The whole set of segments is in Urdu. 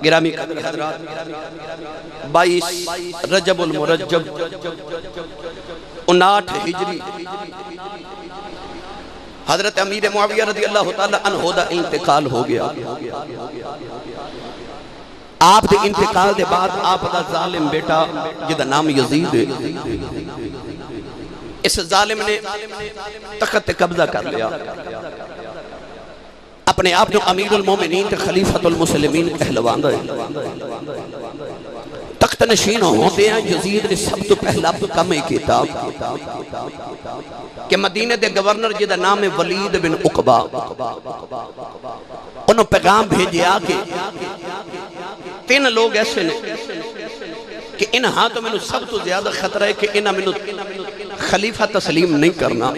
گرامی قدر حضرات 22 رجب المرجب 59 ہجری حضرت امیر معاویہ رضی اللہ تعالیٰ عنہ دا انتقال ہو گیا. آپ دے انتقال دے بعد آپ دا ظالم بیٹا جدا نام یزید ہے، اس ظالم نے تخت قبضہ کر لیا، اپنے آپ نے امیر المومنین تے خلیفۃ المسلمین کہلواندہ ہے. تخت نشین ہوتے ہیں یزید نے سب تو پہلا کم کیتا کہ مدینہ دے گورنر جدا نام ولید بن عقبہ انہوں پیغام بھیجیا کہ 3 لوگ ایسے نے کہ انہاں تو میں سب تو زیادہ خطرہ ہے کہ انہاں میں خلیفہ تسلیم نہیں کرنا.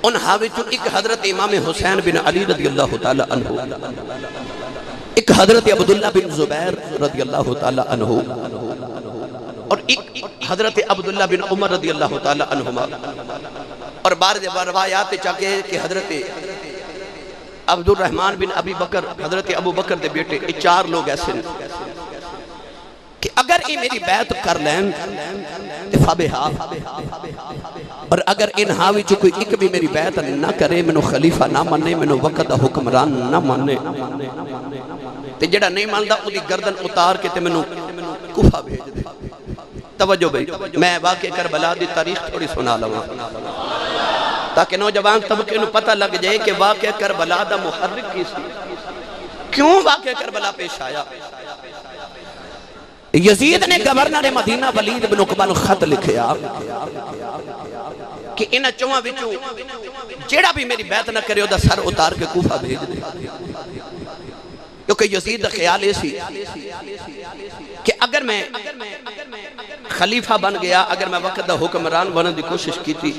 انہاں وچوں ایک حضرت امام حسین بن علی رضی اللہ تعالیٰ عنہ، ایک حضرت عبداللہ بن زبیر رضی اللہ تعالیٰ عنہ، اور ایک حضرت عبداللہ بن عمر رضی اللہ تعالیٰ عنہما. اور بعض روایات چاہتے ہیں کہ حضرت عبد الرحمن بن ابی بکر، حضرت ابو بکر دے بیٹے، 4 لوگ ایسے ہیں کہ اگر یہ میری بیعت کر لیں فبہا، اور اگر انہاں وچوں کوئی ایک بھی میری بیعت نہ کرے، منو خلیفہ نہ مانے، منو وقت حکمران نہ مانے، تے جڑا نہیں ماندا اودی گردن اتار کے تے منو کوفہ بھیج دے. توجہ بھائی، میں واقعہ کربلا دی تاریخ تھوڑی سنا لواں تاکہ نوجوان طبقے نو پتہ لگ جائے کہ واقعہ کربلا دا محرک کی سی، کیوں واقعہ کربلا پیش آیا. یزید نے گورنر مدینہ ولید بن عقبہ نو خط لکھیا کہ انہاں 4 وچوں جیڑا بھی میری بیعت نہ کرے دا سر اتار کے کوفہ بھیج دے. کیونکہ یزید دا خیال ایسی کہ اگر میں خلیفہ بن گیا، اگر میں وقت دا حکمران بننے دی کوشش کی تھی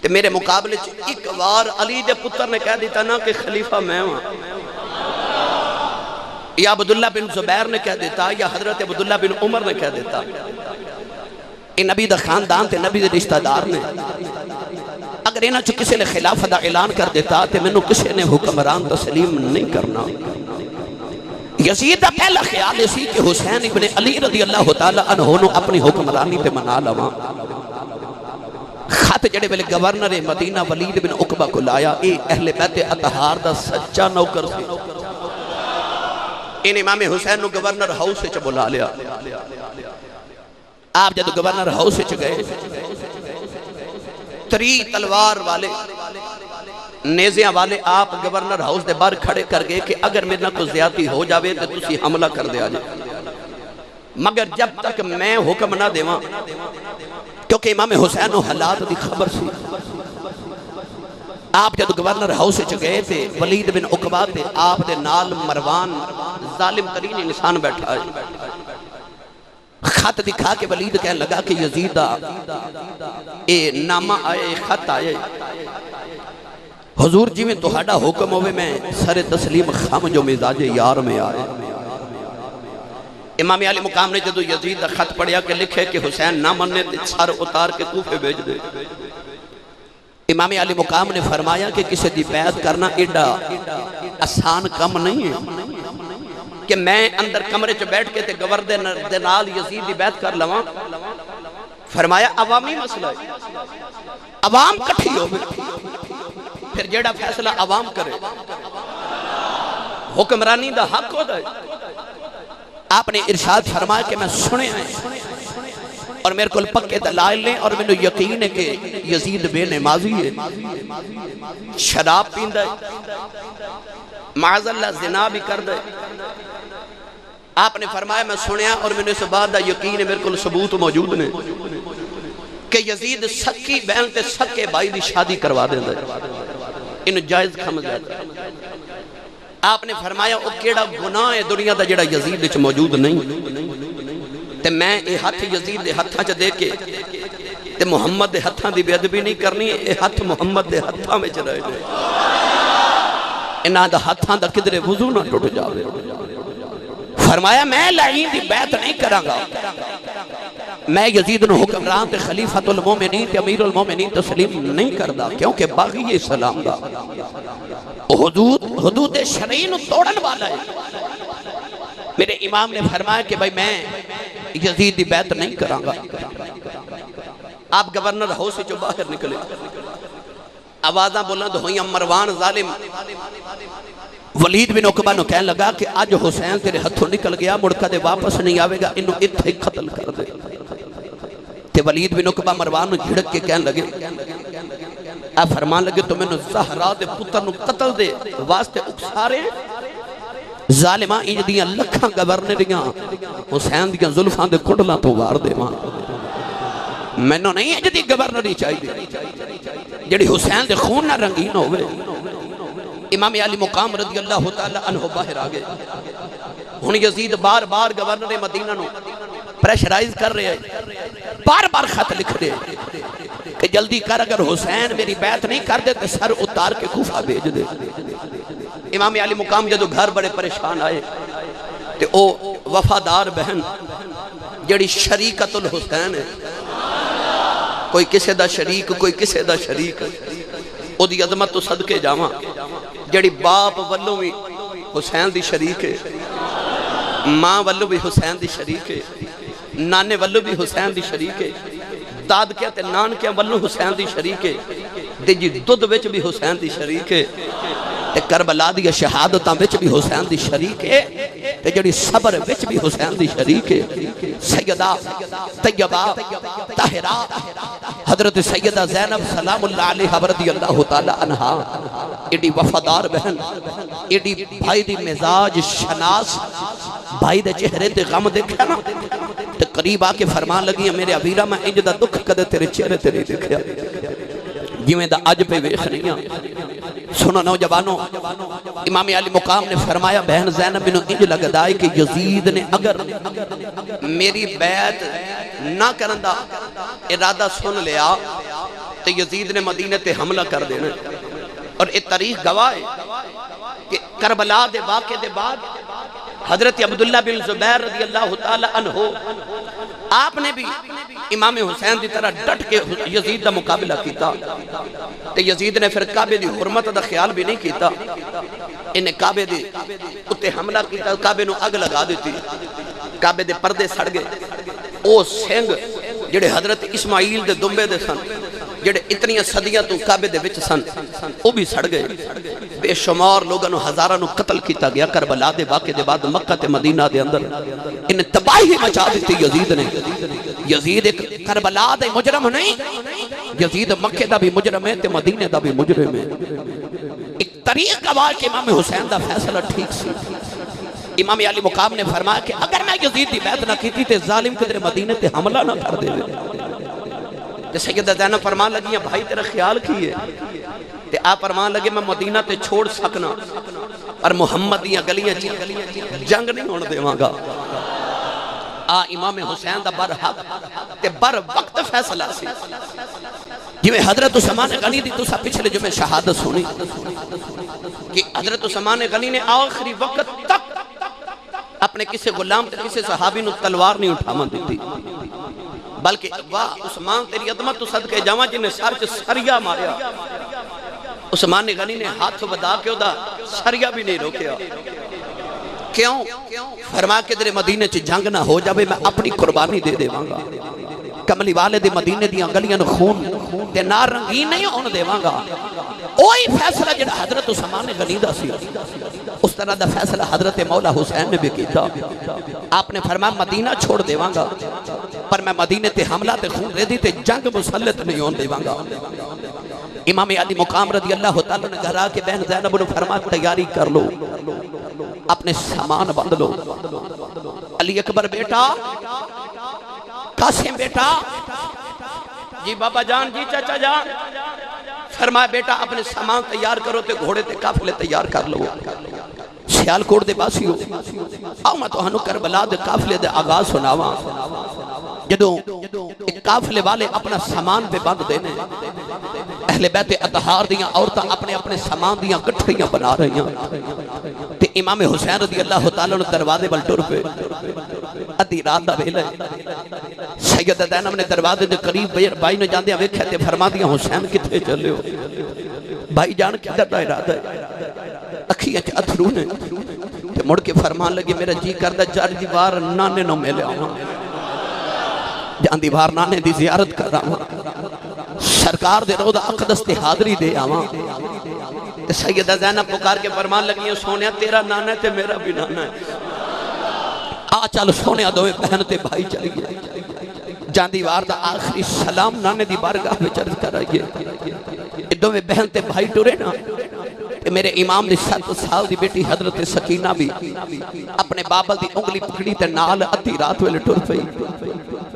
تو میرے مقابلے ایک بار علی دے پتر نے کہہ دیتا نا کہ خلیفہ میں ہوں، یا عبداللہ بن زبیر نے کہہ دیتا، یا حضرت عبداللہ بن عمر نے کہہ دیتا، یہ نبی دا خاندان تے نبی دے رشتہ دار نے، اگر انہاں چو کسی نے خلافہ دا اعلان کر دیتا تے منو کسی نے حکمران تسلیم نہیں کرنا. یزید دا پہلا خیال اسی کہ حسین ابن علی رضی اللہ تعالیٰ عنہ نے اپنی حکمرانی تے منا لواں. خط جڑے ویلے گورنر مدینہ ولید بن عقبہ کو لایا، اے اہل بیت اطہار دا سچا نوکر سی. ان امام حسین نو گورنر ہاؤس سے بلا لیا. آپ جب گورنر ہاؤس سے گئے، 3 تلوار والے نیزیاں والے آپ گورنر ہاؤس دے باہر کھڑے کر گئے کہ اگر میرے کو زیادتی ہو جاوے تو تسی حملہ کر دیا جائے، مگر جب تک میں حکم نہ دیواں. کیونکہ امام حسین و حالات دی خبر سی. آپ جب گورنر ہاؤس سے گئے تھے، ولید بن عقبہ تھے، آپ دے نال مروان ظالم ترین انسان بیٹھا ہے. خط دکھا کے ولید کہنے لگا کہ یزیدہ اے نامہ آئے، خط آئے، حضور جی میں تہاڈا حکم ہوئے میں سر تسلیم خام جو مزاج یار میں آئے. امام علی مقام نے جدو یزید خط پڑھیا کہ لکھے کہ حسین نہ مننے سر اتار کے کوفے بھیج دے. امام علی مقام نے فرمایا کہ کسی دی بیعت کرنا ایڈا آسان کم نہیں ہے کہ میں اندر کمرے چ بیٹھ کے تے گورنر دے نال یزید دی بیعت کر لواں. فرمایا عوامی مسئلہ ہے، عوام کٹھی ہو پھر جیڑا فیصلہ عوام کرے حکمرانی دا حق ہوتا ہے. آپ نے ارشاد فرمایا کہ میں سنے ہیں اور میرے کو پکے دلائل لیں، اور میں یقین ہے کہ یزید بے نمازی ہے، شراب پیندہ ہے، معاذ اللہ زنا بھی کر دے. آپ نے فرمایا میں سنیا اور میں نے اس بات دا یقین ہے، میرے کو ثبوت موجود نے کہ یزید سکی بہن تے سکے بھائی دی شادی کروا دے دے، ان جائز سمجھ جاتا. آپ نے فرمایا او کیڑا گناہ ہے دنیا دا جڑا یزید وچ موجود نہیں، تے میں اے ہاتھ یزید دے ہتھاں چ دے کے تے محمد دے ہتھاں دی بے ادبی نہیں کرنی. اے ہاتھ محمد دے ہتھاں وچ رہ جائے، انہاں دا ہتھاں دا کدرے وضو نہ ٹوٹ جاوے. فرمایا میں لعین دی بیعت نہیں کراں گا، میں یزید نو حکمران تے خلیفۃ المومنین تے امیر المومنین تسلیم نہیں کردا کیونکہ باغی اسلام دا حدود شرعی نو توڑن والا ہے۔ میرے امام نے فرمایا کہ بھائی میں یزید دی بیعت نہیں کراں گا۔ آپ گورنر ہاؤس سے جو باہر نکلے آوازاں بلند ہوئیں، مروان ظالم ولید بن عقبہ نو کہنے لگا کہ آج حسین تیرے ہتھوں نکل گیا، مڑکا دے واپس نہیں آوے گا، انہوں اتھے قتل کر دے۔ تے ولید بن عقبہ مروان نو جھڑک کے کہنے لگے، آپ فرمان لگے تو میں نو زہرا دے پتر نو قتل دے واسطے اکسارے ظالمہ انج دیاں لکھاں گورنریاں حسین دیاں ظلفاں دے کڑلاں تو وار دے ماں میں نو نہیں انج دی گورنری چاہیے جڑی حسین دے خون نہ رنگین ہوئے۔ امام علی مقام رضی اللہ تعالیٰ عنہ باہر آگئے، ہن یزید بار بار گورنر مدینہ نو پریشرائز کر رہے ہیں، بار بار خط لکھ رہے ہیں کہ جلدی کر، اگر حسین میری بیعت نہیں کر دے تو سر اتار کے کوفہ بھیج دے۔ امام علی مقام جدو گھر بڑے پریشان آئے تے او وفادار بہن جڑی شریکت الحسین ہے، کوئی کسے دا شریک کوئی کسے دا شریک، او دی عظمت تو صدقے جاواں جڑی باپ والوں بھی حسین دی شریک ہے، ماں والوں بھی حسین دی شریک ہے، نانے والوں بھی حسین دی شریک ہے، دادکیاں تے نانکیاں والوں حسین دی شریک ہے، تے جی دودھ وچ بھی حسین دی شریک ہے، تے کربلا دی شہادتاں وچ بھی حسین دی شریک ہے، تے جڑی صبر وچ بھی حسین دی شریک ہے۔ سیدہ طیبہ طاہرہ حضرت سیدہ زینب سلام اللہ علیہ رضی اللہ تعالی عنہا ایڈی وفادار بہن، ایڈی بھائی دی مزاج شناس، بھائی دے چہرے تے غم دیکھا نا تے قریب آ کے فرمان لگی میرے ابیرہ میں انج دا دکھ کدے تیرے چہرے تے نہیں دیکھیا جویں دا اج پہ ویکھ نہیں ہاں۔ سنو نوجوانوں، امام علی مقام نے فرمایا بہن زینب بنو انج لگدا ہے کہ یزید نے اگر میری بیعت نہ کرندا ارادہ سن لیا تو یزید نے مدینہ تے حملہ کر دینا، اور یہ تاریخ گواہ ہے کہ کربلا دے واقعے دے بعد حضرت عبداللہ بن زبیر رضی اللہ تعالی عنہ آپ نے بھی امام حسین دی طرح ڈٹ کے یزید دا مقابلہ کیتا، تے یزید نے پھر کعبے دی حرمت دا خیال بھی نہیں کیتا، انہیں کعبے دی اتے حملہ کیتا، کعبے نو اگ لگا دیتی، کعبے دے پردے سڑ گئے، او سنگ جڑے حضرت اسماعیل دے دمبے دے سن جڑے اتنی صدیاں تو کعبے دے وچ سن او بھی سڑ گئے، بے شمار لوگاں نو ہزاراں نو قتل کیتا گیا۔ کربلا دے واقعے دے بعد مکہ تے مدینہ دے اندر ان تباہی مچا دیتی یزید نے۔ یزید ایک کربلا دے مجرم نہیں، یزید مکہ دا بھی مجرم ہے تے مدینہ دا بھی مجرم ہے۔ ایک طریق گواہ کہ امام حسین دا فیصلہ ٹھیک سی۔ امام علی مقام نے فرمایا کہ اگر میں یزید دی بیعت نہ کیتی تے ظالم قدر مدینہ تے حملہ نہ کر دے۔ تے سیدہ زینب فرمان لگیاں بھائی تیرا خیال کیے، تے آپ فرمان لگے میں مدینہ تے چھوڑ سکنا اور محمد دیاں گلیاں جنگ نہیں ہونے دے مانگا۔ امام حسین دا بر حق تے بر وقت فیصلہ سی، جویں حضرت عثمان غنی دی تسا پچھلے جو میں شہادت سنی کہ حضرت عثمان غنی نے آخری وقت تک اپنے کسی غلام تے کسی صحابی نو تلوار نہیں اٹھاما دیتی، بلکہ واہ عثمان تیری عظمت تو صدقے جاواں جنہیں سر چ سریا ماریا، عثمان غنی نے ہاتھ ودا کے دا سریا بھی نہیں روکیا۔ کیوں؟ فرما کے در مدینہ چ جنگ نہ ہو جاوے میں اپنی قربانی دے دے مانگا، کملی والے دے مدینہ دیاں گلیاں خون تے نار رنگین نہیں ہونے دے مانگا۔ اوہی فیصلہ جڑا حضرت عثمان غنی دا سی، اس طرح دا فیصلہ حضرت مولا حسین نے بھی کیتا۔ آپ نے فرمایا مدینہ چھوڑ دے مانگا پر میں مدینہ تے حملہ تے خون ردی تے جنگ مسلط نہیں ہونے دے مانگا۔ امام علی مقام رضی اللہ تعالیٰ نے گھر آکے بہن زینب نے فرمایا تیاری کر لو، اپنے سامان بند لو۔ علی اکبر بیٹا، قاسم بیٹا، جی بابا جان، جی چچا جان، فرمایا بیٹا اپنے سامان تیار کرو تے گھوڑے تے قافلے تیار کر لو۔ سیالکوٹ دے باسی ہو آؤ میں تو ہنو کربلا دے قافلے دے آغاز سناواں۔ جدو ایک قافلے والے اپنا سامان پہ بند دینے، اہل بیت اطہار دیاں عورتاں اپنے اپنے سامان دیاں گٹھے روٹیاں بنا رہی ہیں تے امام حسین رضی اللہ تعالیٰ نے دروازے بل ٹر پہ ادھی رات دا ویلا سیدہ زینب نے دروازے دے قریب بھائی نے جاندے ویکھیا تے فرما دیا حسین کتھے چلے ہو بھائی جان کدھر دا ارادہ ہے اکھیاں چ اتھرو نے تے مڑ کے فرمان لگے میرا جی کردا چار دیوار نانے نو ملے آواں جان دیوار نانے دی زیارت کر رہا سرکار دے روضہ اقدس تے حاضری دے آواں تے سیدہ زینب پکار کے فرمان لگی سونیا تیرا نانا ہے تے میرا بھی نانا ہے آ چل سونیا دوے بہن تے بھائی چلی گئے جان دیوار دا آخری سلام نانے دی بارگاہ میں چرد کر آئیے دوے بہن تے بھائی ٹورے نا کہ میرے امام نے 7 سال دی بیٹی حضرت سکینہ بھی اپنے بابل دی انگلی پکڑی تے نال ادھی رات ویلے ٹر پئی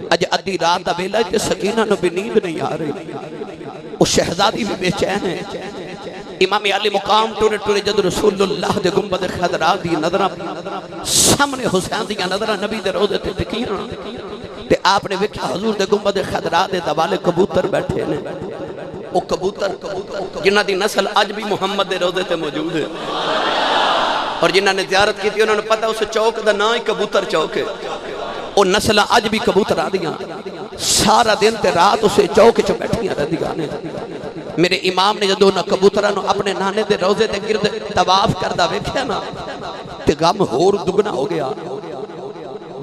اج ادھی رات دا ویلا تے سکینہ نو بھی نیند نہیں آ رہی وہ شہزادی بھی بے چین ہے امام علی مقام ٹورے ٹورے جد رسول اللہ دے گنبد خضرا دی نظرہ سامنے حسین دی نظرہ نبی دے روضے تے تکیاں تے آپ نے ویکھیا حضور دے گنبد خضرا دے دوالے کبوتر بیٹھے نے وہ کبوتر جنہ دی نسل آج بھی محمد دے روضے تے موجود ہے اور جنہ نے زیارت کی تھی انہوں نے پتا اس چوک دا نا ہی کبوتر چوک ہے وہ نسل آج بھی کبوتر آ دیاں سارا دن تے رات اسے چوک چو بیٹھیاں رہ دیانے میرے امام نے جدو نہ کبوترانو اپنے نانے دے روضے دے گرد طواف کردہ ویکھیا نا تے غم ہور دگنا ہو گیا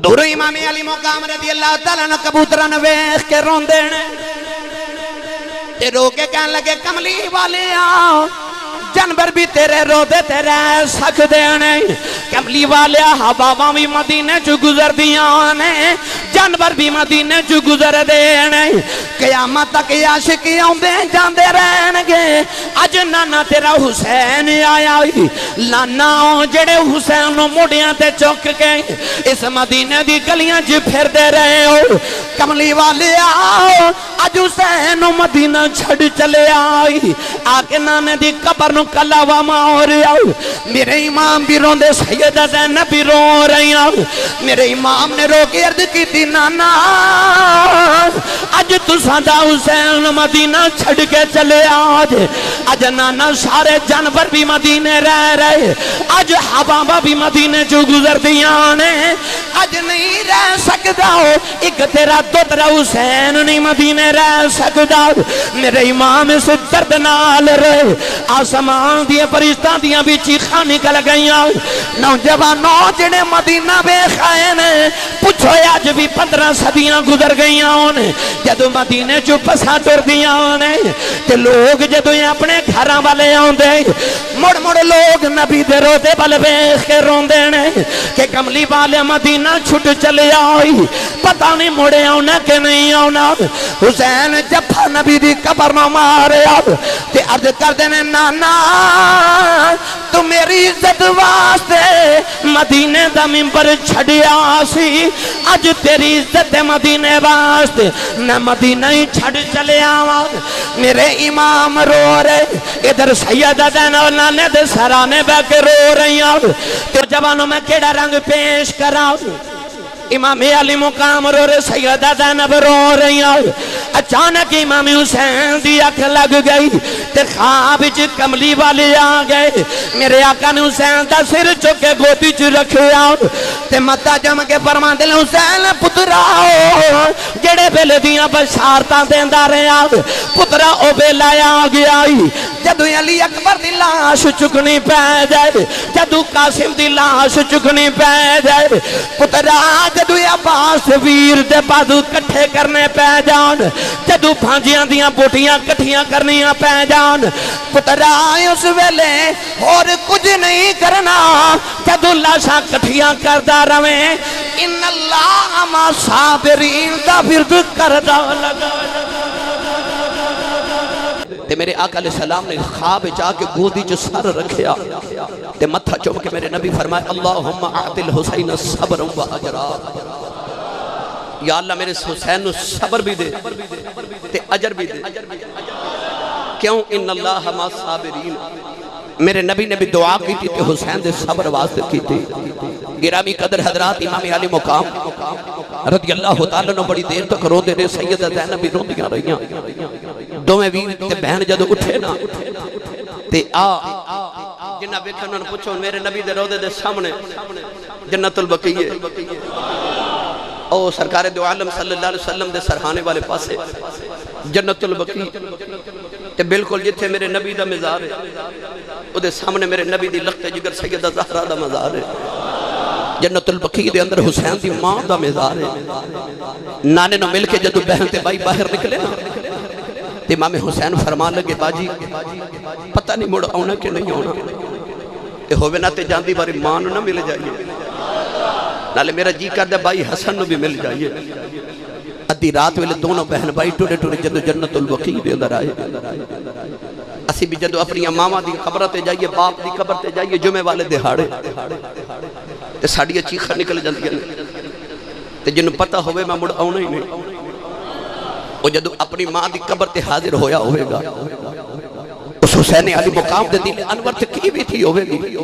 دورو امام علی مقام رضی اللہ تعالیٰ نے کبوتران ویکھ کے رون دینے تے رو کے کہنے لگے کملی والے آؤ جانور بھی تیرے روضے تے رہ سکتے ہیں کملی والے ہواواں بھی مدینے چو گزر دیاں نے جانور بھی مدینے چو گزر دینے قیامت تک عاشقی آندے جاندے رہن گے اج نانا تیرا حسین آیا لانا جڑے حسین نو موڑیاں تے چوک کے اس مدینے دی گلیاں جی پھر دے رہے ہو کملی والے آؤ اج حسین مدینہ چھڑ چلے آئی آکے نانے دی قبر نو کلاوہ ماور آؤ میرے امام بھی رون دے سیدہ زینب بھی رو رہی آؤ میرے امام نے رو کے عرض کی تھی نانا اج تو سادہ حسین مدینہ چھڑ کے چلے آج اج نانا سارے جانور بھی مدینے رہ رہے اج حبابہ بھی مدینے جو گزر دیانے اج نہیں رہ سکتا ہو ایک تیرا دوترا حسین نہیں مدینے رہ سکتا میرے امام اس درد نال رہے آسمان دیے فرشتہ دیاں بھی چیخاں نکل گئیاں نوجوانوں جنہیں مدینہ بے خائن پوچھو آج بھی 15 صدیاں گزر گئیاں جدو مدینے چو پسا ٹر دیاں تے لوگ جدو اپنے گھراں والے آندے مڑ مڑ لوگ نبی دے روضے بل ویکھ کے روندے نے کہ کملی والے مدینہ چھٹ چلے آئی پتہ نہیں مڑے آنا کہ نہیں آنا حسین جفا نبی دی قبر نہ مارے تے عرض کر دینے نانا تو میری عزت واسطے مدینے دا منبر چھڑیا سی اج تیری عزت مدینے واسطے نہ مدینہ ہی چھڑ چلے آواں میرے امام رو رہے ادھر سیدہ زینب نانے دے سرانے بہ کے رو رہی ہوں تو جوانوں میں کیڑا رنگ پیش کراؤ امام علی مقام رو رہے سیدہ زینب رو رہی ہوں اچانک امام حسین دی اکھ لگ گئی تے خواب وچ کملی والے آ گئے میرے آقا نے حسین دا سر چکے گودی چ رکھیا تے متا جم کے فرماندے حسین پترا جڑے ویلے دیاں بشارتاں دیندا رہیا پترا او ویلا آ گیا جدو علی اکبر دی لاش چکنی پے جائے جدو قاسم دی لاش چکنی پے جائے پترا جدو عباس ویر دے بازو کٹھے کرنے پے جان جدو بھانجیاں دیاں بوٹیاں کٹھیاں کرنیاں پے جان پترا اس ویلے اور کچھ نہیں کرنا جدو لاشاں کٹھیاں کردہ رویں ان اللہ ما صابرین دا برد کردہ لگا تے میرے آقا علیہ السلام نے خواب جا کے گودی جو سر رکھیا تے متھا چوم کے میرے نبی فرمائے اللہم اعطل حسین صبر و اجرا یا اللہ میرے حسین نو صبر بھی دے تے اجر بھی دے کیوں ان اللہ ما صابرین میرے نبی نے بھی دعا کی تھی تے حسین دے صبر واسطے کی تھی گرامی قدر حضرات امام علی مقام رضی اللہ تعالیٰ نے بڑی دیر تک رو دے رہے سیدہ زینب بھی رو دیا رہیاں دو میں بھی تے بہن جدو اٹھے نا تے جنہ بیکھا انہوں نے پوچھو میرے نبی دے روضے دے سامنے جنت البقیع ہے او سرکار دو عالم صلی اللہ علیہ وسلم دے سرحانے والے پاسے جنت البقیع تے بالکل جتھے میرے نبی دا مزار ہے او دے سامنے میرے نبی دی لخت جگر سیدہ زہرا دا مزار ہے جنت البقیع دے اندر حسین دی ماں دا مزار ہے نانے نو مل کے جدو بہن تے بائی باہر نکلے نا تے امام حسین فرمان لگے باجی پتہ نہیں مڑ آنا کہ نہیں آنا تے ہوئے نہ تے جاندی باری ماں نو نہ مل جائیے نالے میرا جی کر دے بائی حسن نو بھی مل جائیے ادھی رات ویلے دونوں بہن بائی ٹوڑے ٹوڑے جدو جنت البقیع دے اندر آئے اسی بھی جدو اپنی ماما دی قبر تے جائیے باپ دی قبر تے جائیے جمعے والے دہاڑے تے ساڑیاں چیخر نکل جاندی ہیں تے جنہوں پتہ ہوئے میں مڑ آنا ہی نہیں وہ جدو اپنی ماں دی قبر تے حاضر ہویا ہوئے گا اس حسین علی مقام دے دل انور تے کی بھی تھی ہوئے گی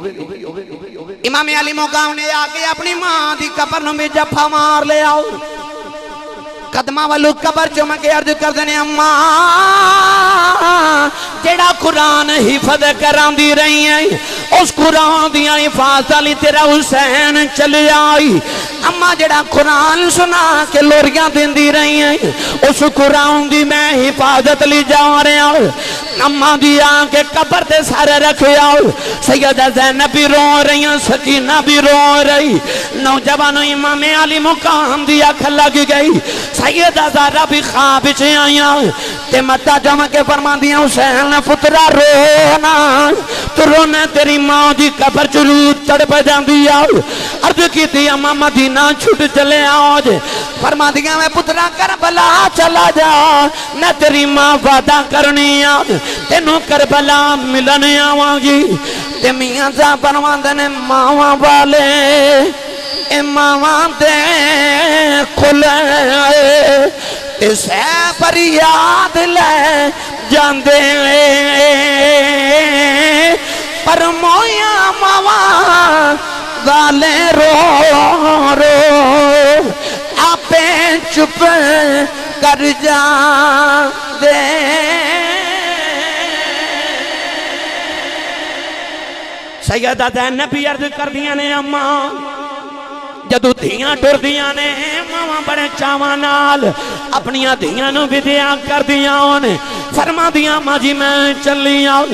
امام علی مقام نے آگے اپنی ماں دی قبر نو میں جفا مار لے آؤ قدمہ والو قبر چو میں کے عرض کر دینے اماں جیڑا قرآن حفظ کران دی رہی ہیں اس قرآن دیا حفاظت علی تیرا حسین چلے آئی اماں جیڑا قرآن سنا کے لوریاں دن دی رہی ہیں اس قرآن دی میں حفاظت لی جا رہے آؤ اماں دی آنکھ قبر تے سارے رکھے آؤ سیدہ زینب بھی رو رہی ہیں سکینہ بھی رو رہی نوجوانوں امام علی مقام دی آنکھ لگ گئی سیدہ زہرا بھی خواب چے آئیاں تے متہ جمع کے فرمان دیا حسین پترا رونا تو رونے تیری ماں دی قبر چرود چڑھ بجان دیا عرض کی تھی اماں مدینہ چھوٹ چلے آؤ جے فرما دیا میں پترا کربلا چلا جا نہ تیری ماں وعدہ کرنی آج تینوں کربلا ملنے آوانگی تے میاں جا فرما دینے ماں والے اے ماں دے کھلے اسے پر یاد لے جاندے پر مویا ماں والے رو رو آپے چپ کر جاندے سیدہ زینب بھی عرض کر دیا نے اماں جدو دھیاں ٹر دیا نے ماما بڑے چاوانال اپنیاں دھیاں نو بھی دیا کر دیا نے فرما دیا ماں جی میں چلی آؤ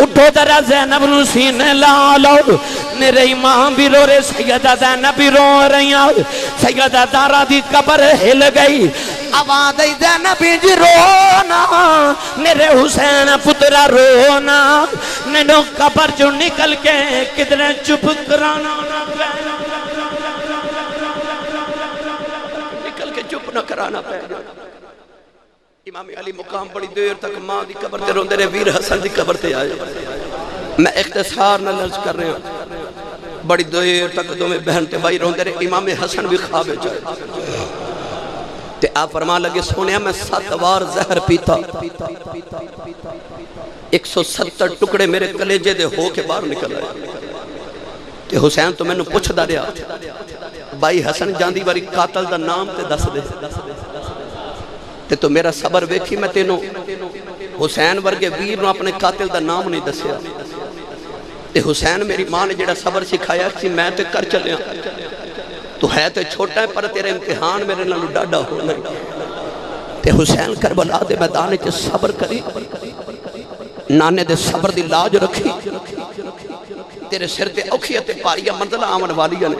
اٹھو ترہ زینب نو سینے لالو میرے ماں بھی رو رہے سیدہ زینب بھی رو رہی آؤ سیدہ زہرا دی قبر ہل گئی آواز زینب جی رونا میرے حسین پترا رونا نینو قبر جو نکل کے کدھر چپ کرانا نہ کرانا پہنا امام علی مقام بڑی دیر تک ماں دی قبر تے روندے رہے ویر حسن دی قبر تے آئے میں اختصار نہ لرز کر رہے ہوں بڑی دیر تک دو میں بہن تے بھائی روندے رہے امام حسن بھی خواب جائے تے آپ فرما لگے سونیا میں 7 بار زہر پیتا 170 ٹکڑے میرے کلیجے دے ہو کے باہر نکل آئے تے حسین تو میں نے پوچھ دا رہا بائی حسن جاندی باری قاتل دا نام تے دس دے تے تو میرا صبر ویکھی میں تینوں حسین ورگے ویر نو اپنے قاتل دا نام نہیں دسیا تے حسین میری ماں نے جڑا صبر سکھایا کہ میں تے کر چلیا تو ہے تے چھوٹا ہے پر تیرے امتحان میرے نالو ڈاڈا ہونا تے حسین کربلا دے میدان چ صبر کری نانے دے صبر دی لاج رکھی تیرے سر تے اوکھیہ تے پاریہ منزلہ آمن والیہ نے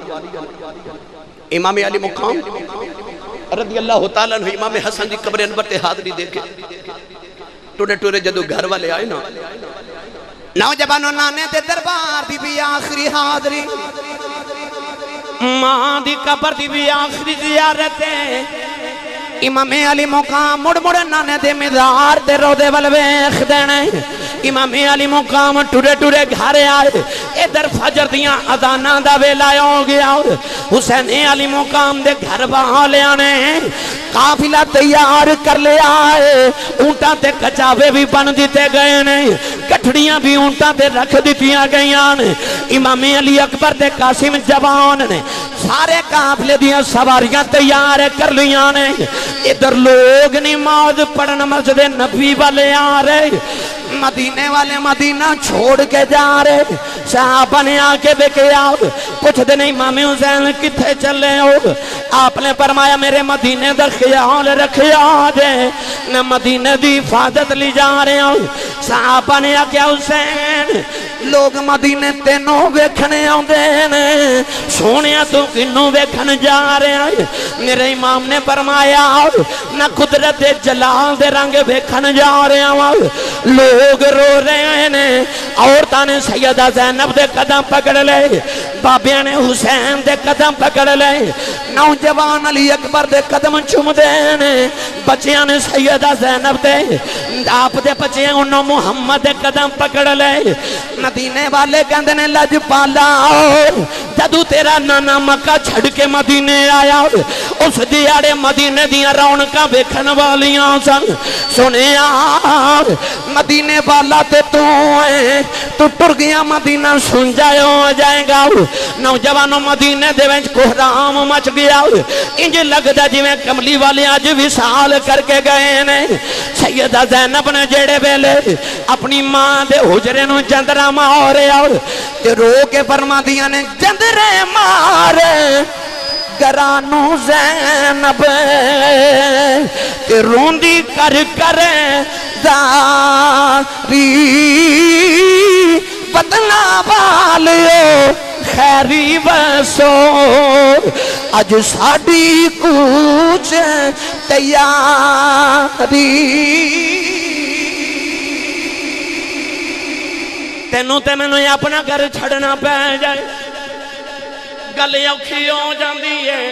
امام علی مقام رضی اللہ تعالیٰ عنہ امام حسن دی قبر انور تے حاضری دیکھے ٹوڑے ٹوڑے جدو گھر والے آئے نا نوجوانوں نانے تے دربار دی بھی آخری حاضری ماں دی قبر دی بھی آخری زیارت ہے امام علی مقام مڑ مڑ نانے دے مزار دے رو دے والویخ دینے امام علی مقام ٹورے ٹورے گھارے آئے ادھر فجر دیاں اذانہ دا ویلا ہو گیا حسین علی مقام دے گھر والے آنے قافلہ تیار کر لے آئے اونٹاں تے کچاوے بھی بن دیتے گئے نے کٹھڑیاں بھی اونٹاں تے رکھ دیتیاں گئیاں نے امام علی اکبر تے قاسم جوان نے سارے قافلے دیاں سواریاں تیار کر لیاں نے ادھر لوگ نماز پڑھن مسجد نبی والے آ رہے مدینے والے مدینہ چھوڑ کے جا رہے صحابہ نے آکے دیکھے آپ کچھ دن امام حسین کتھے چلے ہو آپ نے فرمایا میرے مدینے دا خیال رکھیا جے نہ مدینے دی حفاظت لی جا رہے ہو صحابہ نے آکے حسین لوگ مدینے تینوں ویکھنے آن دینے سونیا تو کنوں ویکھن جا رہے ہیں میرے امام نے فرمایا نہ قدرت جلال دے رنگ ویکھن جا رہے ہیں لوگ رو رہے ہیں عورتاں نے سیدہ زینب دے قدم پکڑ لے بابیاں نے حسین دے قدم پکڑ لے نوجوان علی اکبر دے قدم چوم دینے بچیاں نے سیدہ زینب دے آپ دے بچیاں انہوں محمد دے قدم پکڑ لے مدینے والے کہندے نے لج پالا جدو تیرا نانا مکہ چھڑ کے مدینے آیا اس دیاڑے مدینے دیاں رونکاں ویکھن والیاں سن سنیا مدینے والا تے تو ٹر گیا مدینہ سن جائے ہو جائے گا نوجوانوں مدینے دے وچ کوہرام مچ گیا انج لگدا جویں کملی والے اج وصال کر کے گئے نے سیدہ زینب نے جڑے ویلے اپنی ماں دے حجرے نو چندرا مارے تے رو کے فرما دیاں نے چندرے مارے گرانو زینب تے روندی کر زاری بدلا والیو خیری وسو اج ساڑی کوچ تیاری تینوں تے میں نے اپنا گھر چھڑنا پہ جائے گل اوکھی ہو جاندی ہے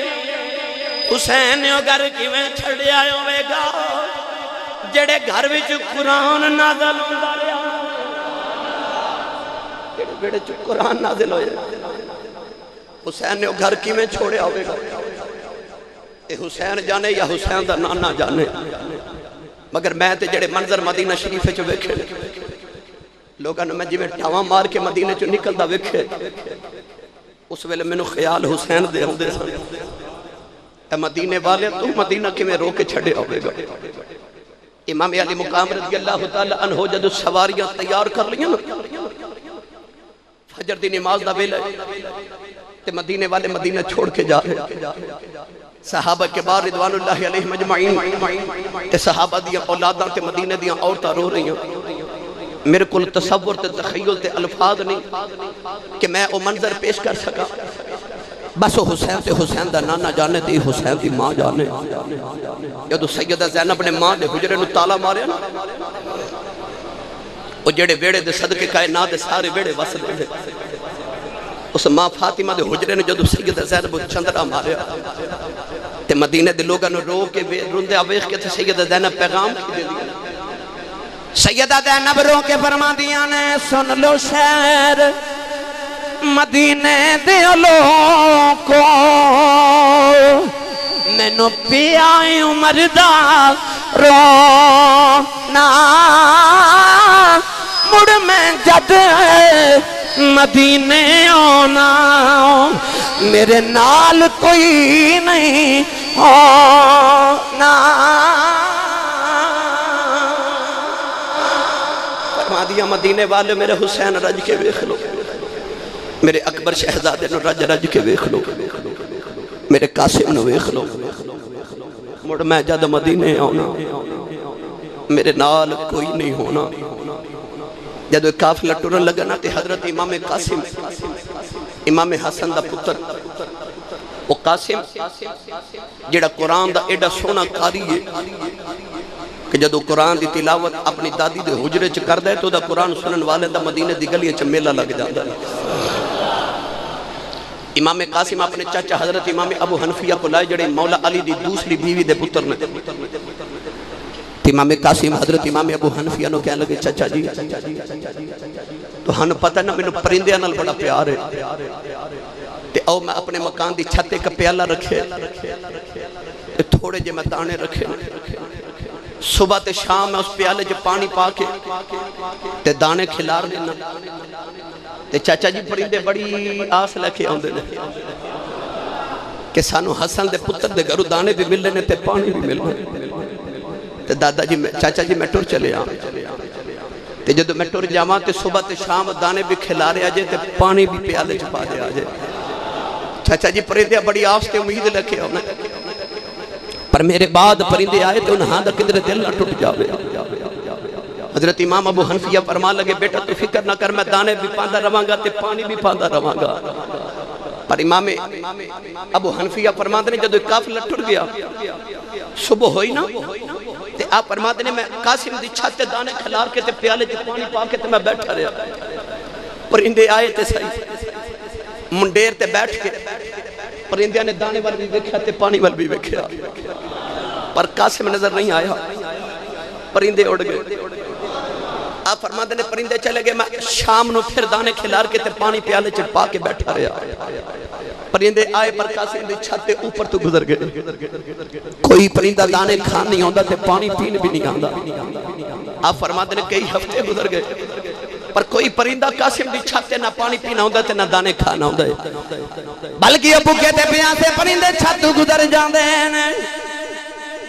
حسین نے گھر کیویں چھڑیا ہوئے گا جڑے گھر وچ قرآن نازل ہوندا رہیا جڑے بیڑے وچ قرآن نازل ہوئے حسین نے گھر کیویں چھوڑیا ہوئے گا اے حسین جانے یا حسین دا نانا جانے مگر میں تے جڑے منظر مدینہ شریف وچ ویکھے لوگاں نے میں جویں ٹاواں مار کے مدینے چوں نکلدا ویکھے اس ویلے میں نے خیال حسین دے ہوندے سن اے مدینے والے تو مدینہ کی میں رو کے چھڑے ہوئے گا امام علی مقام رضی اللہ تعالیٰ عنہ جدو سواریاں تیار کر لیا فجر دی نماز دا ویلے تے مدینے والے مدینہ چھوڑ کے جا رہے صحابہ کے بعد رضوان اللہ علیہ مجمعین تے صحابہ دیاں اولاداں تے مدینے دیاں عورتاں رو رہی ہیں میرے کل تصور تے تخیل تے الفاظ نہیں کہ میں او منظر پیش کر سکا بس وہ حسین تے حسین دا نانا جانے تے حسین دی ماں جانے جدو سیدہ زینب نے ماں دے حجرے نو تالا مارے نا وہ جڑے ویڑے دے صدقے کائنات دے سارے ویڑے وصل دے اس ماں فاطمہ دے حجرے نے جدو سیدہ زینب چندرا مارے تے مدینے دے لوگاں نو رو کے روندے آویخ کے تے سیدہ زینب پیغام کی دے دیا سیدہ زینب رو کے فرما دیا نے سن لو شہر مدینے دے لوگوں کو میں نو پیائی عمر دا رونا مڑ میں جد مدینے آنا میرے نال کوئی نہیں ہونا فرما دیا مدینے والے میرے حسین رج کے ویکھ لو میرے اکبر شہزادے نو رج رج کے ویکھ لو میرے قاسم نو ویکھ لو مڑ میں جد مدینے آنا میرے نال کوئی نہیں ہونا جدو ایک قافلہ ٹرن لگا نا تے حضرت امام قاسم امام حسن دا پتر وہ قاسم جڑا قرآن دا ایڈا سونا کاری ہے کہ جدو قرآن دی تلاوت اپنی دادی دے حجرے چ کر دے تو دا قرآن سنن والے دا مدینے دی گلیاں چ میلہ لگ جاتا ہے امام قاسم اپنے چاچا حضرت امام ابو حنفیہ کو لائے جڑے مولا علی دی دوسری بیوی دے پتر نے امام قاسم حضرت امام ابو حنفیہ نو کہنے لگے چاچا جی تو ہن پتہ نہ میں پرندے نال بڑا پیار ہے تے او میں اپنے مکان دی چھتے کا پیالہ رکھے تے تھوڑے جے میں دانے رکھے صبح تے شام میں اس پیالے جو پانی پا کے تے دانے کھلار لینا تے چاچا جی پرندے بڑی آس لکھے آن دے کہ سانو حسن دے پتر دے گھرو دانے بھی مل لینے تے پانی بھی مل لینے تے دادا جی چاچا جی میں ٹور چلے آن تے تے جدو میں ٹر جاواں تے صبح تے شام دانے بھی کھلا رہے آجے تے پانی بھی پیالے چھپا دے آجے چاچا جی پرندے بڑی آس تے امید لکھے ہونا پر میرے بعد پرندے آئے تے انہاں دا کدھر دل نہ ٹوٹ جاوے حضرت امام ابو حنفیہ فرمان لگے بیٹا تو فکر نہ کر میں دانے بھی پاندہ رواں گا تے پانی بھی پاندہ رواں گا پر امام ابو حنفیہ فرمان دے جدو قافلہ ٹر گیا صبح ہوئی نا تے آپ فرمان دے میں قاسم دی چھت تے دانے کھلار کے تے پیالے تے پانی پا کے تے میں بیٹھا رہا پرندے آئے تے صحیح منڈیر تے بیٹھ کے پرندیاں نے دانے وال بھی دیکھا تے پانی وال بھی دیکھا پر قاسم نظر نہیں آیا پرندے اڑ گئے آپ فرماتے نے پرندے چلے گئے میں شام نو پھر دانے کھلار کے تے پانی پیالے چپا کے بیٹھا رہا پرندے آئے پر قاسم دی چھت تے اوپر تو گزر گئے کوئی پرندہ دانے کھان نہیں ہوندہ تے پانی پین بھی نہیں آندہ آپ فرماتے نے کئی ہفتے گزر گئے پر کوئی پرندہ قاسم دی چھت تے نہ پانی پینا ہوندہ تے نہ دانے کھانا ہوندہ بلکہ ابو کہتے پیاں سے پرندے چھت گزر جاندے ہیں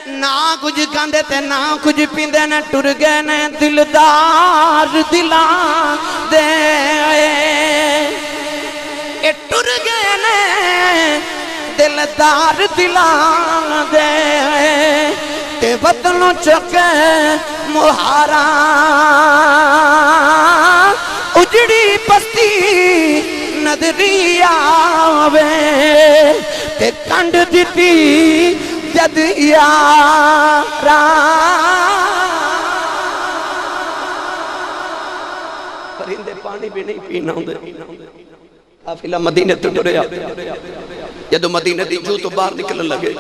نہ کچھ کاندے تے نہ کچھ پیندے نے ٹر گئے نے دلدار دلان دے اے ٹر گئے نے دلدار دلان دے تے وطنوں چکے مہارا اجڑی پستی نظری آوے تے کنڈ دیتی جد یارا پرندے پانی بھی نہیں پینا ہوندے قافلہ مدینے تو ٹریا جدو مدینے دی جو تو باہر نکلن لگے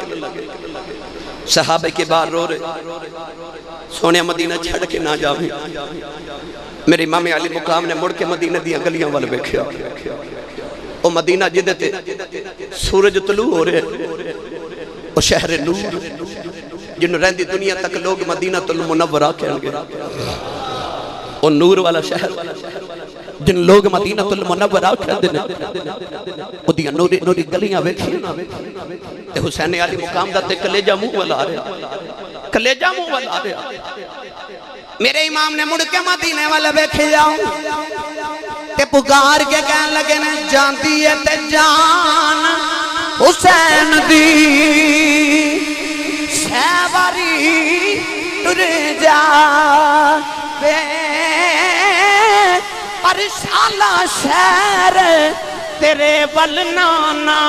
صحابہ کے باہر رو رہے سونے مدینہ چھڑ کے نہ جاویں میرے امام علی مقام نے مڑ کے مدینہ دیاں گلیاں والے بیکھیا او مدینہ جدے تے سورج طلوع ہو رہے او شہر نور جنہوں رہندی دنیا تک لوگ مدینہ المنورہ کہیں گے او نور والا شہر جن لوگ مدینہ المنورہ کہتے ہیں او دیاں نوری گلیاں بیکھی تے حسین علی مقام دا تے کلیجہ منہ والا آ رہا کلیجہ منہ والا آ رہا میرے امام نے مڑ کے مدینے والے بیکھے جاؤں تے پکار کے کہن لگے نے جانتی ہے تے جان حسین دی سیواری ٹر جا بے پر شالا شہر تیرے ولنانا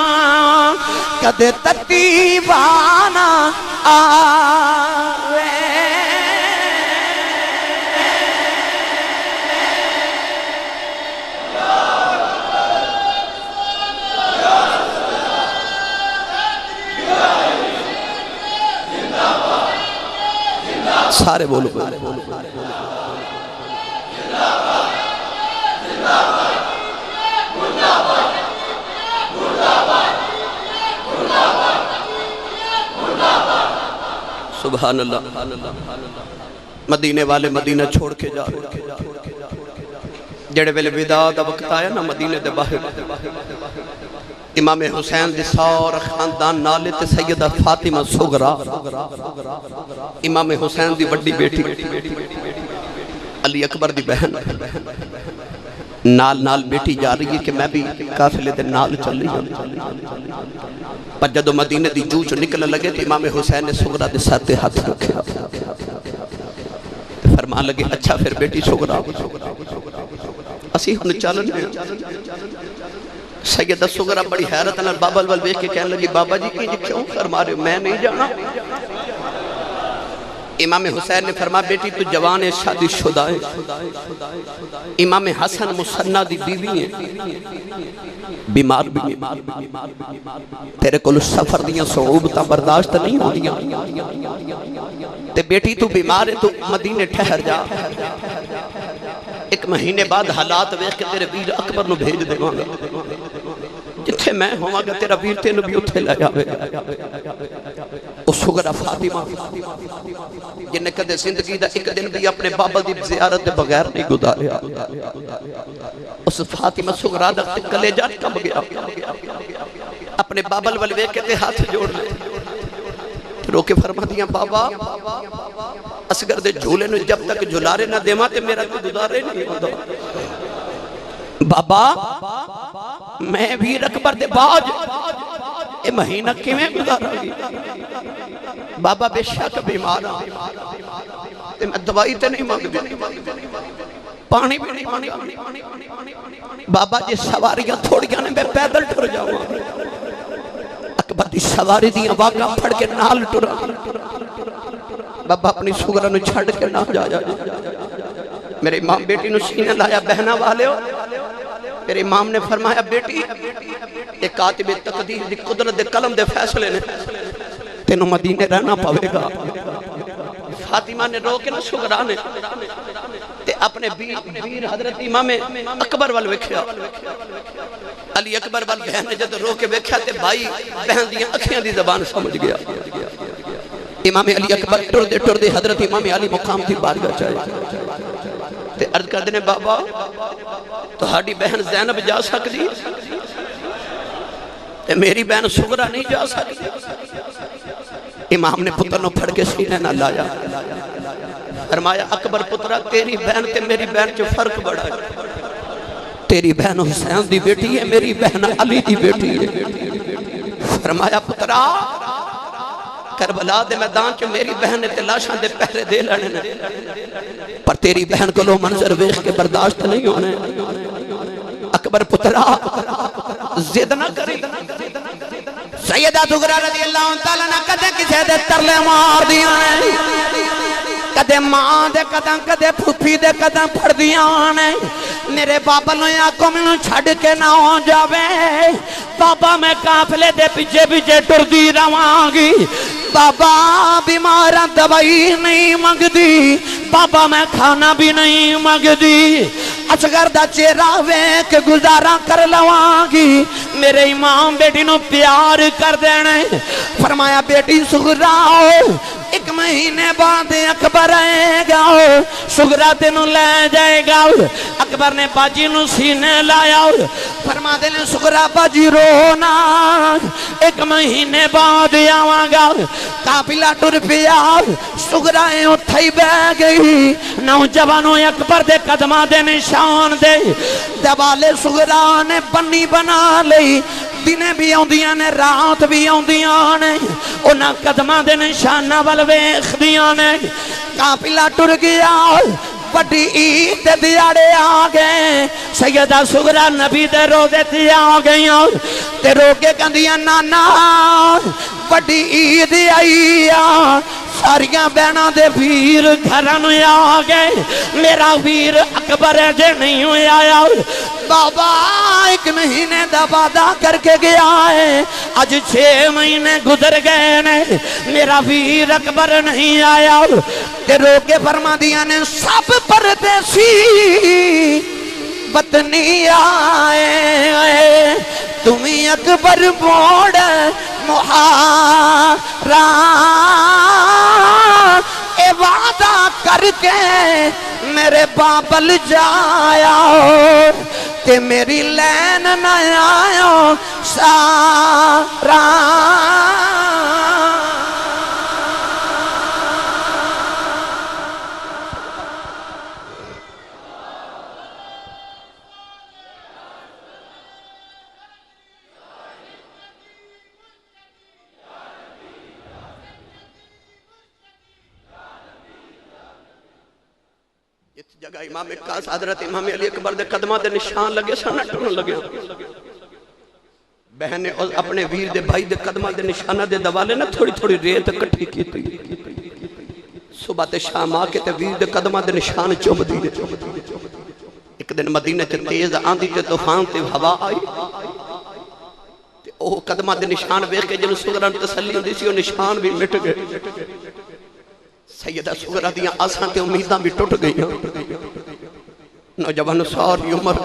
کدے تتیوانا آوے سارے بولو سبحان اللہ مدینے والے مدینہ چھوڑ کے جا جڑے ویلے وداع دا وقت آیا نا مدینے دے باہر امام حسین دے سارا خاندان نالے تے سیدہ فاطمہ صغرا امام حسین دی بڑی بیٹی علی اکبر دی بہن نال بیٹی جا رہی ہے کہ میں بھی قافلے دے نال چلی پر جدو مدینے دی جو نکلنے لگے تو امام حسین نے صغرا دے ساتھ ہاتھ رکھے فرمان لگے اچھا پھر بیٹی صغرا اسی ہن چلنے سیدہ صغرا بڑی حیرت نال بابا وال ویکھ کے کہنے لگی بابا جی کیوں فرما رہے ہو میں نہیں جانا امام حسین نے فرمایا بیٹی تو جوان ہے شادی شدہ ہے امام حسن مسنہ دی بیوی ہیں بیمار بھی تیرے کو سفر دیاں صعوبتاں برداشت نہیں ہو دیاں تے بیٹی تو بیمار ہے تو مدینے ٹھہر جا ایک مہینے بعد حالات ویکھ کے تیرے ویر اکبر نو بھیج دے گا جتھے میں ہوں گا تیرا ویر تینو بھی اتھے لے جاوے او صغرا فاطمہ جن نے کدے زندگی دا ایک دن بھی اپنے بابا دی زیارت دے بغیر نہیں گزاریا اس فاطمہ صغرا دا کلیجہ کب گیا اپنے بابل ول ویکھ کے تے ہاتھ جوڑ لے رو کے فرما دیا بابا اصغر دے جھولے نو جب تک جھلارے نہ دیما تے میرا تو گزارے نہیں ہوتا بابا میں بھی اکبر دے باج اے مہینہ کیویں گزارا گی بابا بے شک بیمار ہاں تے میں دوائی تے نہیں مانگ دی پانی بھی نہیں مانگ بابا جی سواریاں تھوڑیاں نے میں پیدل ٹر جاؤں اکبر دی سواری دیاں واقعہ پھڑ کے نال ٹرا بابا اپنی سگرہ نو چھڑ کے نہ جا میرے امام بیٹی نو سینے لایا بہنا والے ہو میرے امام نے فرمایا بیٹی ایک کاتب تقدیر دی قدرت دے قلم دے فیصلے نے تینوں مدینے رہنا پاوے گا فاطمہ نے رو کے نہ سگرہ نے تے اپنے بیر حضرت امام اکبر وال وکھیا علی اکبر وال بہن نے جد رو کے وکھیا تے بھائی بہن دیاں اکھیاں دی زبان سمجھ گیا امام علی اکبر ٹر دے حضرت امام علی مقام تھی بارگاہ چاہے تے عرض کر دینے بابا تو ہاڑی بہن زینب جا سکتی تے میری بہن سغرا نہیں جا سکتی امام نے پتر نو پھڑ کے سینے نہ لایا فرمایا اکبر پترہ تیری بہن تے میری بہن جو فرق بڑا ہے تیری بہن حسین دی بیٹی ہے میری بہن علی دی بیٹی ہے فرمایا پترہ کربلا دے میدان چو میری بہن نے تلاشاں دے پہرے دے لڑنے پر تیری بہن کو لو منظر ویخ کے برداشت نہیں ہونے اکبر پترہ زد نہ کری سیدہ دگرہ رضی اللہ تعالیٰ نے کدے کسے دے ترلے مار دیا ہے کدے ماں دے قدم کدے پھوپھی دے قدم پھڑ دیا ہے میرے بابا نو آنکھوں میں نو چھڑ کے نہ ہو جاوے بابا میں کافلے دے پیچھے پیچھے ٹر دی روانگی بابا بیماراں دوائی نہیں مانگ دی بابا میں کھانا بھی نہیں مانگ دی اصغر دا چہرہ ویکھ گزارا کر لوانگی میرے امام بیٹی نو پیار کر دینے فرمایا بیٹی سغرا ایک مہینے بعد اکبر آئے گا سغرا تینوں لے جائے گا اکبر نے باجی نو سینے لایا فرما دینے سغرا باجی رونا ایک مہینے بعد آواں گا قافلہ ٹر پیا سغرا اتھائی بہ گئی نوجوانوں اکبر دے قدمہ دے نشان دے دوالے سغرا نے بنی بنا لئی دنے بھی آندیاں نے رات بھی آندیاں نے انہاں قدمہ دے نشانہ والویخ دیاں نے قافلہ ٹر گیا بڑی عید دیاڑے آگئے سیدہ سغرا نبی دے روزے تھی آگئیاں تے روکے کندیاں نانا بڑی عید آئی ساریاں بہناں دے ویر گھرانو آگئے میرا ویر اکبر جے نہیں ہوئے آیا بابا ایک مہینے دا وعدہ کر کے گیا ہے آج 6 مہینے گزر گئے نے میرا ویر اکبر نہیں آیا کہ روکے فرما دیا نے سب پردیسی وطنی آئے تمہیں اکبر موڑ محارا اے وعدہ کر کے میرے بابل جایا کہ میری لین نہ آیا سارا جگہ امام اکاس حضرت امام علی اکبر دے قدمہ دے نشان لگے سانا ٹھون لگے بہن نے اپنے ویر دے بھائی دے قدمہ دے نشانہ دے دوالے نہ تھوڑی تھوڑی ریت کٹھی کی تھی صبح تے شام آکے تے ویر دے قدمہ دے نشان چوب دی ایک دن مدینہ تے تیز آندھی تے طوفان تے ہوا آئی تے اوہ قدمہ دے نشان بیخ کے جن سغران تسلی ہوندی سی وہ نشان بھی مٹ گئے سیدہ سغرا دیاں آسان تے امیداں بھی ٹوٹ گئی نوجوان ساری عمر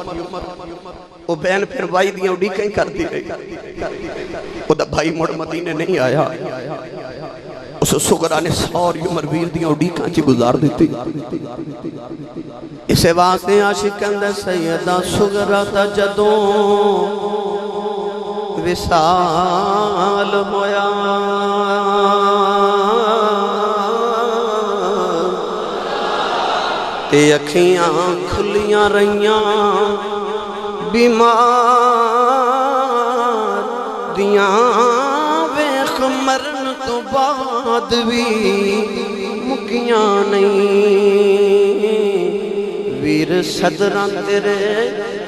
وہ بہن پھر بھائی دیاں اڈی کہیں کر دی گئی وہ دا بھائی مڑ مدینے نہیں آیا اس سغرا نے ساری عمر ویر دیاں اڈی کانچی گزار دیتی اسے واسطے عاشق اندر سیدہ سغرا تا جدوں وصال ہویا تے اکھیاں کھلیاں رہیاں بیمار دیاں ویخ مرن تو بعد بھی مکیاں نہیں ویر صدراں تیرے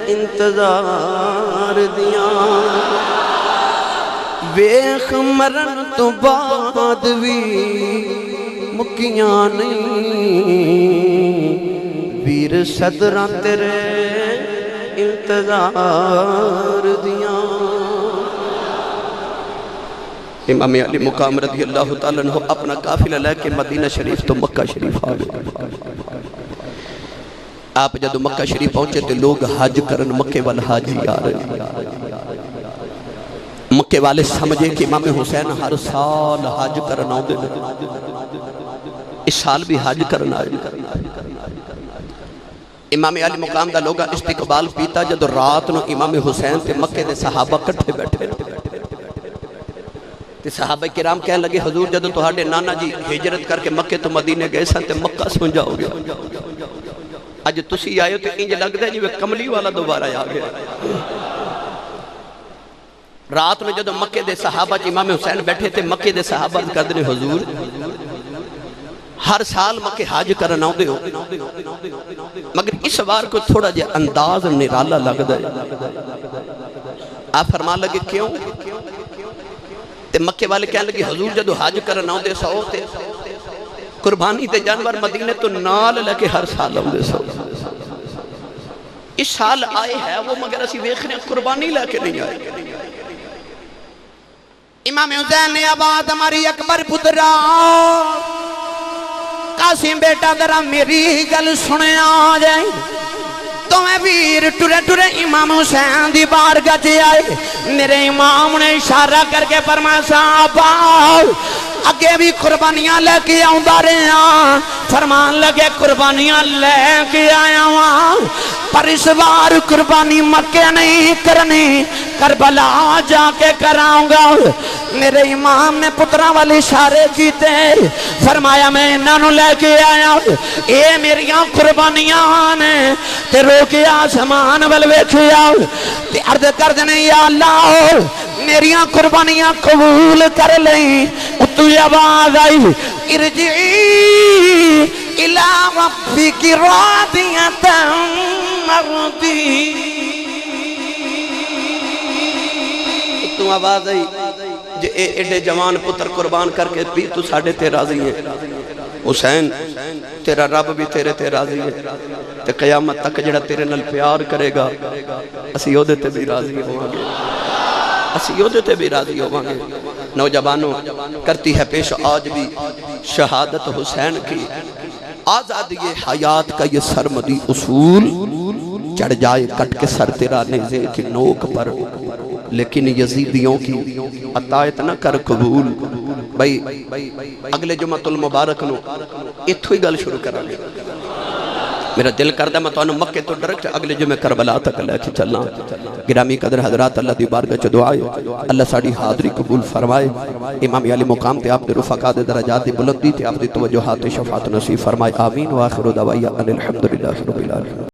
انتظار دیاں ویخ مرن تو بعد بھی مکیاں نہیں ویر صدراں تیرے انتظار دیاں امام علی مقام رضی اللہ تعالیٰ عنہ اپنا قافلہ لے کے مدینہ شریف تو مکہ شریف آ گئے آپ جب مکہ شریف پہنچے تو لوگ حج کرن مکے والا حاجی آ رہے مکے والے سمجھے کہ امام حسین ہر سال حج کرن آؤں دے اس سال بھی حج کرن آئے امام علی مقام دا لوگا استقبال پیتا جب رات نو امام حسین تے مکے دے صحابہ کٹھے بیٹھے تے صحابہ کرام کہنے لگے حضور جب تہاڈے نانا جی ہجرت کر کے مکے تو مدینے گئے سن تے مکہ سن جاؤ گیا آج تسی آئے تو انج لگ دے جی وہ کملی والا دوبارہ آ گیا رات میں جب مکے دے صحابہ جی امام حسین بیٹھے تھے مکے دے صحابہ کر دنے حضور ہر سال مکے حاج کرنا ہوں دے ہو مگر اس بار کو تھوڑا جے انداز نرالا لگ دے آپ فرمان لگے کیوں تے مکے والے کہنے لگے حضور جدو حاج کرنا ہوں دے سو تے قربانی تے جانور مدینے تو نال لگے ہر سال ہوں دے سو اس سال آئے ہے وہ مگر اسی ویکھنے قربانی لے کے نہیں آئے امام حسین نے آباد ہماری اکبر پترا قاسم بیٹا ذرا میری گل سنے آ جائے تو میں ویر ٹرے ٹرے امام حسین دی بارگاہ چے آئے میرے امام نے اشارہ کر کے فرمایا صحابہ اگے بھی قربانیاں لے کے آؤں دارے ہیں فرمان لگے قربانیاں لے کے آیا ہوں پر اس بار قربانی مکے نہیں کرنی کربلا جا کے کراؤں گا میرے امام نے پترہ والے اشارے کیتے فرمایا میں انہوں لے کے آیا اے میریاں قربانیاں نے تے روکے آسمان بلوے کیا تے عرض کر دینے یا اللہ میریاں قربانیاں قبول کر لیں تو یہ آواز آئی ارجعی الى ربک راضیتا مرضی تو آواز آئی جو ایڈے جوان پتر قربان کر کے بھی تو ساڑھے تے راضی ہیں حسین تیرا رب بھی تیرے تے راضی ہے تے قیامت تک جڑا تیرے نل پیار کرے گا اسی یودے تے بھی راضی ہوں گے اسی یودے تے بھی راضی ہوں گے نوجوانوں کرتی ہے پیش آج بھی شہادت حسین کی آزادی حیات کا یہ سرمدی اصول چڑھ جائے کٹ کے سر تیرا نیزے کی نوک پر لیکن یزیدیوں کی عطایت نہ کر قبول بھائی اگلے جمعۃ المبارک نو اتھو ہی گل شروع کرا لے میرا دل کردہ میں تو انہوں مکہ تو ڈرکت اگلے جمعہ کربلا تک لے کے چلنا گرامی قدر حضرات اللہ دی بارگاہ چ دعائے اللہ ساڑی حاضری قبول فرمائے امام علی مقام تے آپ دے رفقا دے درجات دی بلندی تے آپ دی توجہات شفاعت نصیب فرمائے آمین و آخر دعوایا الحمدللہ رب العالمین